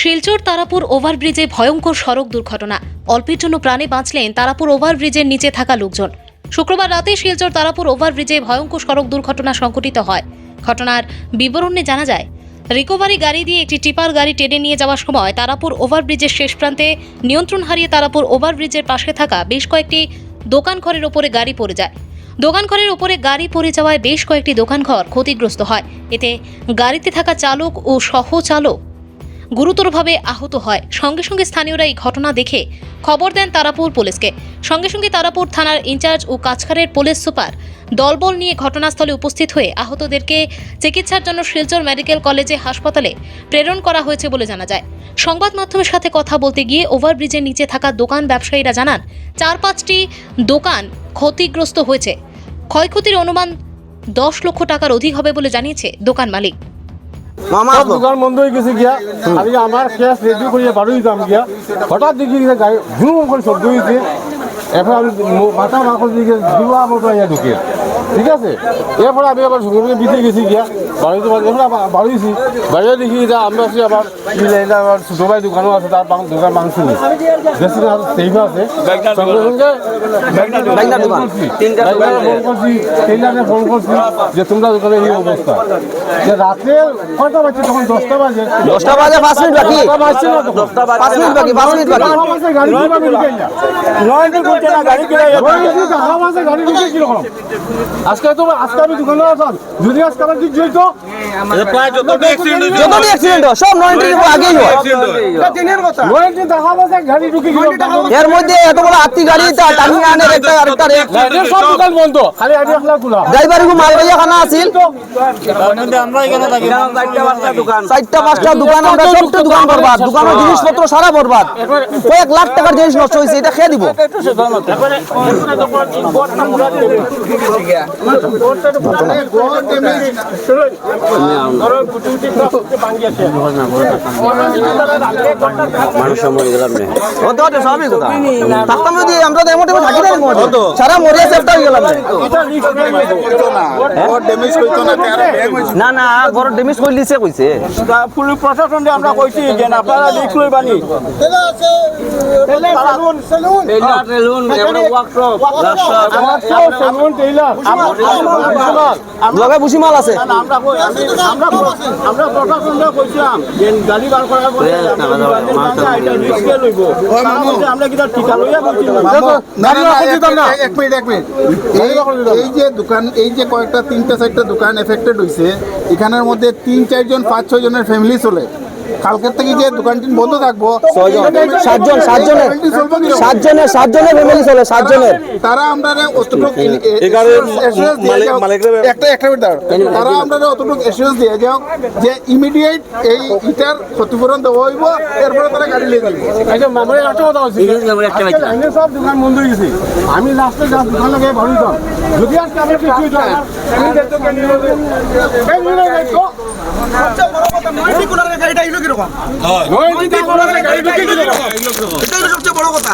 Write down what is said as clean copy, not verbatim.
শিলচর তারাপুর ওভারব্রিজে ভয়ঙ্কর সড়ক দুর্ঘটনা। অল্পের জন্য প্রাণে বাঁচলেন তারাপুর ওভারব্রিজের নিচে থাকা লোকজন। শুক্রবার রাতে শিলচর তারাপুর ওভারব্রিজে ভয়ঙ্কর সড়ক দুর্ঘটনা সংঘটিত হয়। ঘটনার বিবরণে জানা যায়, রিকভারি গাড়ি দিয়ে একটি টিপার গাড়ি টেনে নিয়ে যাওয়ার সময় তারাপুর ওভারব্রিজের শেষ প্রান্তে নিয়ন্ত্রণ হারিয়ে তারাপুর ওভারব্রিজের পাশে থাকা বেশ কয়েকটি দোকানঘরের ওপরে গাড়ি পড়ে যায়। দোকানঘরের উপরে গাড়ি পড়ে যাওয়ায় বেশ কয়েকটি দোকানঘর ক্ষতিগ্রস্ত হয়। এতে গাড়িতে থাকা চালক ও সহচালক গুরুতরভাবে আহত হয়। সঙ্গে সঙ্গে স্থানীয়রা এই ঘটনা দেখে খবর দেন তারাপুর পুলিশকে। সঙ্গে সঙ্গে তারাপুর থানার ইনচার্জ ও কাছখাড়ের পুলিশ সুপার দলবল নিয়ে ঘটনাস্থলে উপস্থিত হয়ে আহতদেরকে চিকিৎসার জন্য শিলচর মেডিকেল কলেজে হাসপাতালে প্রেরণ করা হয়েছে বলে জানা যায়। সংবাদ মাধ্যমের সাথে কথা বলতে গিয়ে ওভারব্রিজের নিচে থাকা দোকান ব্যবসায়ীরা জানান, 4-5টি দোকান ক্ষতিগ্রস্ত হয়েছে। ক্ষয়ক্ষতির অনুমান 10 লক্ষ টাকার অধিক হবে বলে জানিয়েছে দোকান মালিক। সব দোকান বন্ধ হয়ে গেছে গিয়া, আমি আমার ক্যাশ রেডি করিয়া বাড়ি দিতাম গিয়া, হঠাৎ দেখি গাড়ি জুম করে শব্দ হয়েছে। এখন আমি মাথা মাখন দিকে দুয়া মতো ইয়া ঢুকে, ঠিক আছে। এরপরে আমি আবার সঙ্গে সঙ্গে বিতে গেছি গিয়া বাড়িতে, এখন বাড়িয়েছি বাইরে দেখি যে আমরা আছি আবার আমার ছোটো ভাই দোকানও আছে, তার দোকান মাংস নেই, সেইভ আছে। সঙ্গে সঙ্গে ফোন করছি যে তোমরা দোকানে এই অবস্থা। যে রাতে কয়টা বাজছে? তখন 10টা বাজে। 10টা বাজে 5 মিনিট বাকি। 5 মিনিট বাকি। গাড়ি কিভাবে ঢুকে না? আজকে আমি দোকানে আসলাম, যদি আজকে আমার দিক জড়িত যতটি অ্যাক্সিডেন্ট হয় সব 90 আগেই হয়। এর মধ্যে এত বড় হাতি গাড়ি টানি আনে একটা আরেকটা সব দোকান বন্ধ, খালি আগে একলা খোলা। ড্রাইভার মাল ভাইয়া খানা আছিল। আমরা এখানে থাকি 4টা 5টা দোকান, আমরা সবটা দোকান বরবাদ, দোকানের জিনিসপত্র সারা বরবাদ। কয়েক লাখ টাকার জিনিস নষ্ট হয়েছে, এটা খেয়ে দিব। সারা মরিয়া চেষ্টা হয়ে গেলাম না না বড় ড্যামেজ করে দিছে কইছে পুলিশ প্রশাসন আমরা কইছি যে আপনারা রিস্ক লই বানি লগে বুঝি মাল আছে। আমরা প্রশাসনকে কইছিলাম যে গাড়ি বার করার পরে রিস্কে লইব, আমরা কি তার ঠিকা লইয়া বলছি এক মিনিট এই যে দোকান, এই যে কয়েকটা 3-4টা দোকান এফেক্টেড হয়েছে, এখানের মধ্যে 3-4 জন 5-6 জনের ফ্যামিলি চলে। কালকের থেকে যে দোকানটি বন্ধ থাকবো, 7 জনের ফ্যামিলি চলে, 7 জনের। তারা আমরা অতটুকু তারা আমরা অতটুকু এসিউরেন্স দিয়ে যাও যে ইমিডিয়েট এই ইটার ক্ষতিপূরণ দেওয়া হইব, এরপরে তারা গাড়ি নিয়ে যাবে। সব দোকান বন্ধ হয়ে গেছে। আমি লাস্টে দোকান লাগে ভালো দিতাম, যদি আজকে আমি কিছু সবচেয়ে বড় কথা